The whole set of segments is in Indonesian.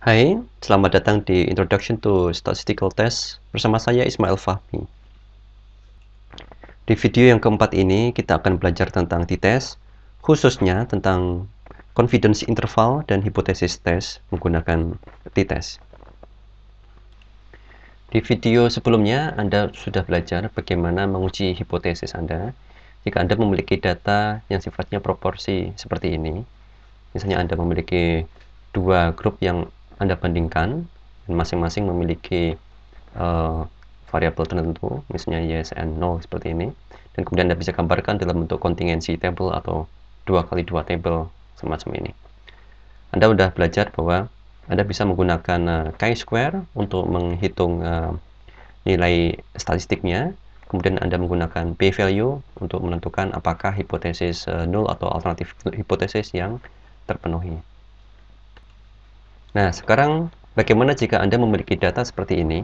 Hai, selamat datang di Introduction to Statistical Test bersama saya Ismail Fahmi. Di video yang keempat ini kita akan belajar tentang t-test, khususnya tentang confidence interval dan hipotesis test menggunakan t-test. Di video sebelumnya Anda sudah belajar bagaimana menguji hipotesis Anda jika Anda memiliki data yang sifatnya proporsi seperti ini. Misalnya Anda memiliki dua grup yang Anda bandingkan, dan masing-masing memiliki variabel tertentu, misalnya yes and no seperti ini, dan kemudian Anda bisa gambarkan dalam bentuk contingency table atau 2x2 table semacam ini. Anda sudah belajar bahwa Anda bisa menggunakan chi-square untuk menghitung nilai statistiknya, kemudian Anda menggunakan p-value untuk menentukan apakah hipotesis null atau alternatif hipotesis yang terpenuhi. Nah, sekarang bagaimana jika Anda memiliki data seperti ini?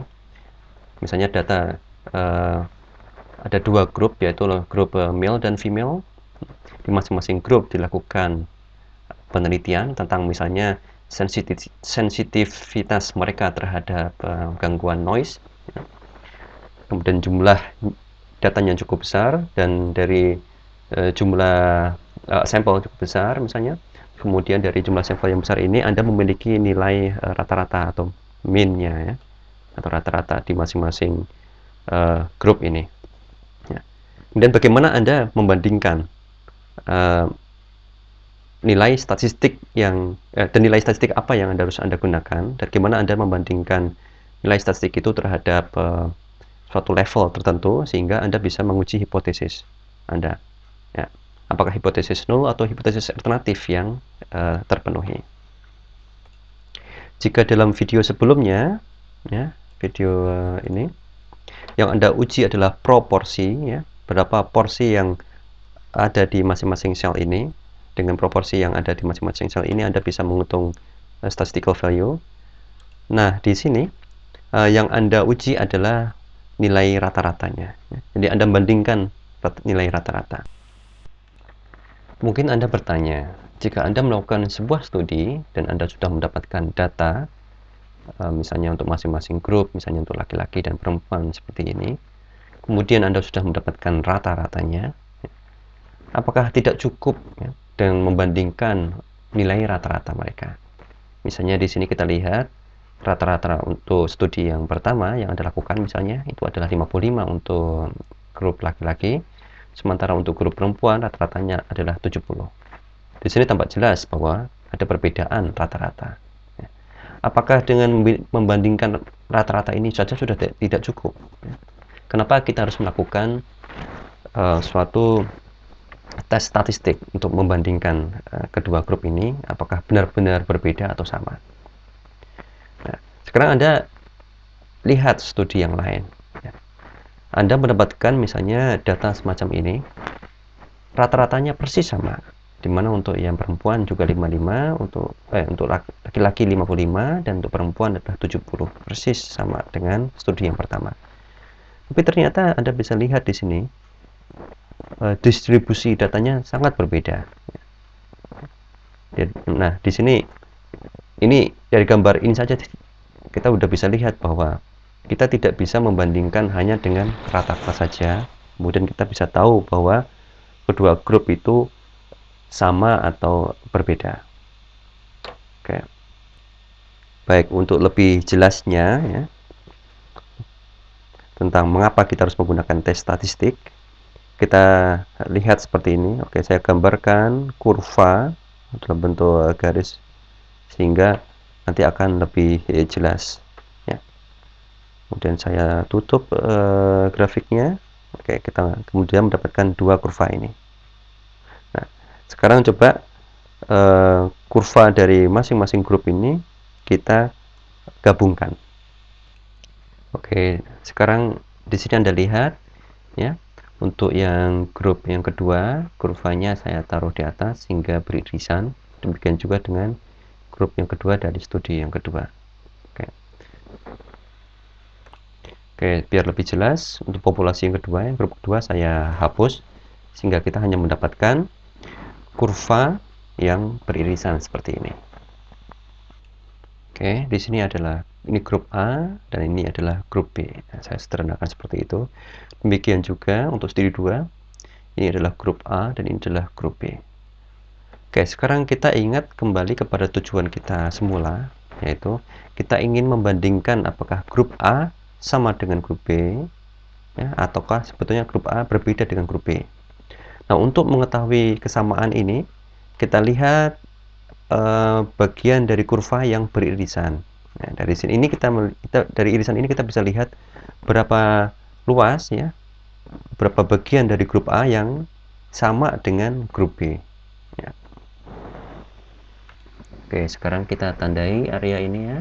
Misalnya data ada dua grup, yaitu grup male dan female. Di masing-masing grup dilakukan penelitian tentang misalnya sensitivitas mereka terhadap gangguan noise. Kemudian jumlah datanya cukup besar dan dari jumlah sampel cukup besar misalnya. Kemudian dari jumlah sampel yang besar ini Anda memiliki nilai rata-rata atau mean-nya ya, atau rata-rata di masing-masing grup ini. Ya. Kemudian bagaimana Anda membandingkan nilai statistik yang dan nilai statistik apa yang harus Anda gunakan, dan bagaimana Anda membandingkan nilai statistik itu terhadap suatu level tertentu sehingga Anda bisa menguji hipotesis Anda. Ya. Apakah hipotesis null atau hipotesis alternatif yang terpenuhi. Jika dalam video sebelumnya, ya, video ini, yang Anda uji adalah proporsi, ya, berapa porsi yang ada di masing-masing sel ini. Dengan proporsi yang ada di masing-masing sel ini, Anda bisa menghitung statistical value. Nah, di sini yang Anda uji adalah nilai rata-ratanya. Jadi Anda bandingkan nilai rata-rata. Mungkin Anda bertanya, jika Anda melakukan sebuah studi dan Anda sudah mendapatkan data, misalnya untuk masing-masing grup, misalnya untuk laki-laki dan perempuan seperti ini, kemudian Anda sudah mendapatkan rata-ratanya, apakah tidak cukup ya, dengan membandingkan nilai rata-rata mereka? Misalnya di sini kita lihat rata-rata untuk studi yang pertama yang Anda lakukan misalnya itu adalah 55 untuk grup laki-laki, sementara untuk grup perempuan rata-ratanya adalah 70. Di sini tampak jelas bahwa ada perbedaan rata-rata. Apakah dengan membandingkan rata-rata ini saja sudah tidak cukup? Kenapa kita harus melakukan suatu tes statistik untuk membandingkan kedua grup ini, apakah benar-benar berbeda atau sama? Nah, sekarang Anda lihat studi yang lain. Anda mendapatkan misalnya data semacam ini, rata-ratanya persis sama, di mana untuk yang perempuan juga 55, untuk laki-laki 55, dan untuk perempuan adalah 70, persis sama dengan studi yang pertama. Tapi ternyata Anda bisa lihat di sini distribusi datanya sangat berbeda. Nah, di sini ini dari gambar ini saja kita sudah bisa lihat bahwa kita tidak bisa membandingkan hanya dengan rata-rata saja. Kemudian kita bisa tahu bahwa kedua grup itu sama atau berbeda. Oke. Baik, untuk lebih jelasnya ya, tentang mengapa kita harus menggunakan tes statistik, kita lihat seperti ini. Oke, saya gambarkan kurva dalam bentuk garis sehingga nanti akan lebih jelas ya. Kemudian saya tutup grafiknya. Oke, kita kemudian mendapatkan dua kurva ini. Nah, sekarang coba kurva dari masing-masing grup ini kita gabungkan. Oke, sekarang di sini Anda lihat ya, untuk yang grup yang kedua, kurvanya saya taruh di atas sehingga beririsan. Demikian juga dengan grup yang kedua dari studi yang kedua. Oke, biar lebih jelas, untuk populasi yang kedua, yang grup kedua saya hapus sehingga kita hanya mendapatkan kurva yang beririsan seperti ini. Oke. Oke, di sini adalah ini grup A dan ini adalah grup B. Nah, saya sederhanakan seperti itu. Demikian juga untuk studi 2, ini adalah grup A dan ini adalah grup B. Oke, sekarang kita ingat kembali kepada tujuan kita semula, yaitu kita ingin membandingkan apakah grup A sama dengan grup B, ya, ataukah sebetulnya grup A berbeda dengan grup B. Nah, untuk mengetahui kesamaan ini, kita lihat bagian dari kurva yang beririsan. Nah, dari sini ini dari irisan ini kita bisa lihat berapa luas, ya, berapa bagian dari grup A yang sama dengan grup B. Ya. Oke, sekarang kita tandai area ini, ya.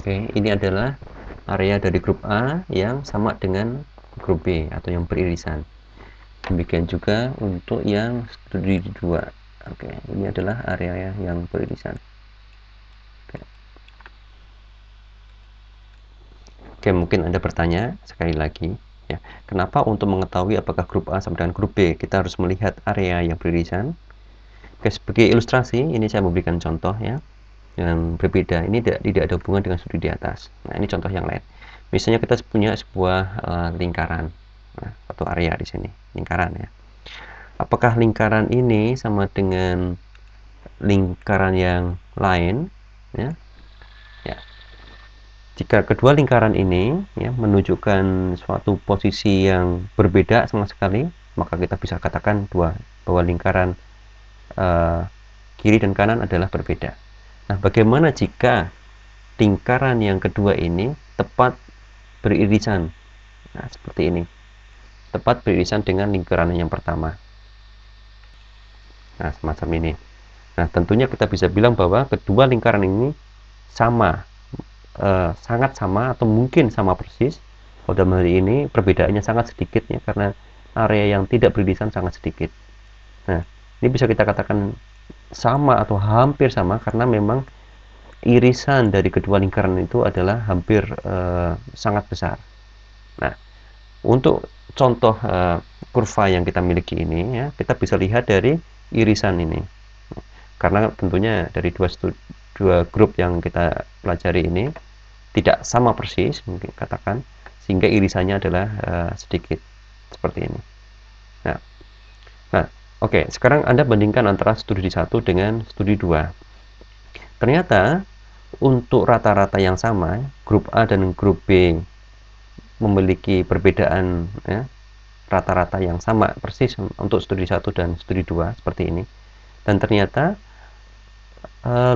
Oke, ini adalah area dari grup A yang sama dengan grup B atau yang beririsan. Demikian juga untuk yang studi 2. Oke, ini adalah area yang beririsan. Oke, mungkin Anda bertanya sekali lagi, ya, kenapa untuk mengetahui apakah grup A sama dengan grup B kita harus melihat area yang beririsan? Oke, sebagai ilustrasi ini saya memberikan contoh, ya, yang berbeda. Ini tidak ada hubungan dengan studi di atas. Nah, ini contoh yang lain. Misalnya kita punya sebuah lingkaran, nah, atau area di sini, lingkaran, ya. Apakah lingkaran ini sama dengan lingkaran yang lain, ya? Ya. Jika kedua lingkaran ini, ya, menunjukkan suatu posisi yang berbeda sama sekali, maka kita bisa katakan bahwa lingkaran kiri dan kanan adalah berbeda. Nah, bagaimana jika lingkaran yang kedua ini tepat beririsan? Nah, seperti ini. Tepat beririsan dengan lingkaran yang pertama. Nah, semacam ini. Nah, tentunya kita bisa bilang bahwa kedua lingkaran ini sama, sangat sama atau mungkin sama persis. Pada hari ini perbedaannya sangat sedikit, ya, karena area yang tidak beririsan sangat sedikit. Nah, ini bisa kita katakan sama atau hampir sama karena memang irisan dari kedua lingkaran itu adalah hampir sangat besar. Nah, untuk contoh kurva yang kita miliki ini, ya, kita bisa lihat dari irisan ini, karena tentunya dari dua grup yang kita pelajari ini tidak sama persis, mungkin katakan, sehingga irisannya adalah sedikit seperti ini. Nah, oke, sekarang Anda bandingkan antara studi 1 dengan studi 2. Ternyata untuk rata-rata yang sama, grup A dan grup B memiliki perbedaan, ya, rata-rata yang sama persis untuk studi 1 dan studi 2 seperti ini. Dan ternyata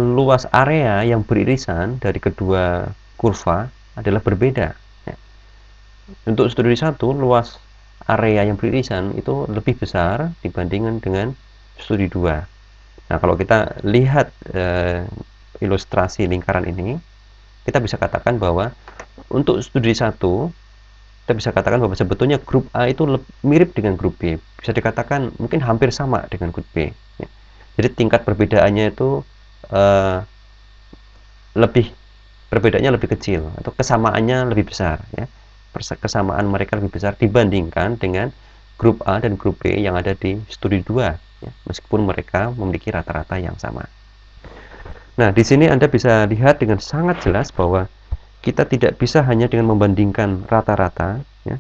luas area yang beririsan dari kedua kurva adalah berbeda, ya. Untuk studi 1, luas area yang beririsan itu lebih besar dibandingkan dengan studi 2. Nah, kalau kita lihat ilustrasi lingkaran ini, kita bisa katakan bahwa untuk studi 1, kita bisa katakan bahwa sebetulnya grup A itu mirip dengan grup B. Bisa dikatakan mungkin hampir sama dengan grup B, ya. Jadi tingkat perbedaannya itu perbedaannya lebih kecil atau kesamaannya lebih besar, ya. Kesamaan mereka lebih besar dibandingkan dengan grup A dan grup B yang ada di studi 2, ya, meskipun mereka memiliki rata-rata yang sama. Nah, di sini Anda bisa lihat dengan sangat jelas bahwa kita tidak bisa hanya dengan membandingkan rata-rata, ya,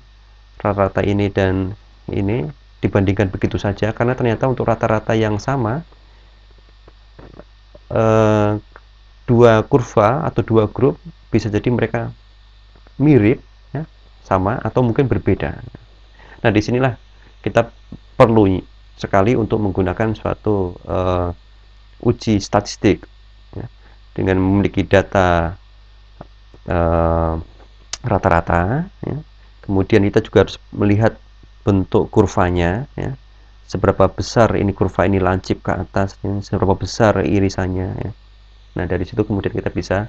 rata-rata ini dan ini dibandingkan begitu saja, karena ternyata untuk rata-rata yang sama, dua kurva atau dua grup bisa jadi mereka mirip, ya, sama atau mungkin berbeda. Nah, disinilah kita perlu sekali untuk menggunakan suatu uji statistik, ya, dengan memiliki data rata-rata, ya. Kemudian kita juga harus melihat bentuk kurvanya, ya, seberapa besar ini kurva ini lancip ke atas, ya, seberapa besar irisannya, ya. Nah, dari situ kemudian kita bisa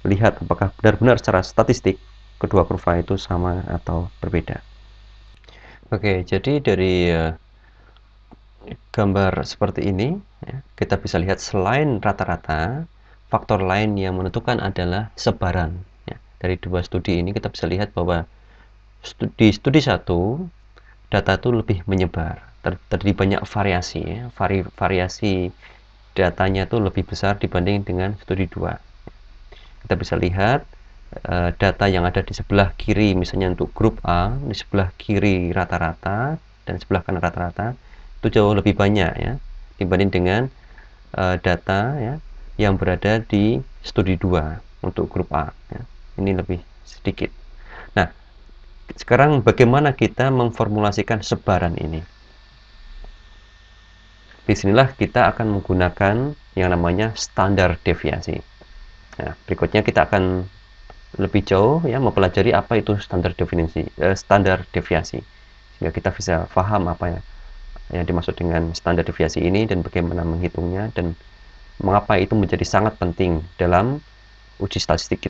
lihat apakah benar-benar secara statistik kedua kurva itu sama atau berbeda. Oke, jadi dari gambar seperti ini, ya, kita bisa lihat selain rata-rata, faktor lain yang menentukan adalah sebaran, ya. Dari dua studi ini kita bisa lihat bahwa studi 1 data itu lebih menyebar, terjadi banyak variasi, ya, variasi datanya itu lebih besar dibanding dengan studi 2. Kita bisa lihat data yang ada di sebelah kiri, misalnya untuk grup A, di sebelah kiri rata-rata dan sebelah kanan rata-rata itu jauh lebih banyak ya dibanding dengan data ya yang berada di studi 2 untuk grup A ya. Ini lebih sedikit. Nah, sekarang bagaimana kita memformulasikan sebaran ini? Disinilah kita akan menggunakan yang namanya standar deviasi. Nah, berikutnya kita akan lebih jauh ya mempelajari apa itu standar deviasi, sehingga kita bisa paham apa ya yang dimaksud dengan standar deviasi ini dan bagaimana menghitungnya dan mengapa itu menjadi sangat penting dalam uji statistik kita.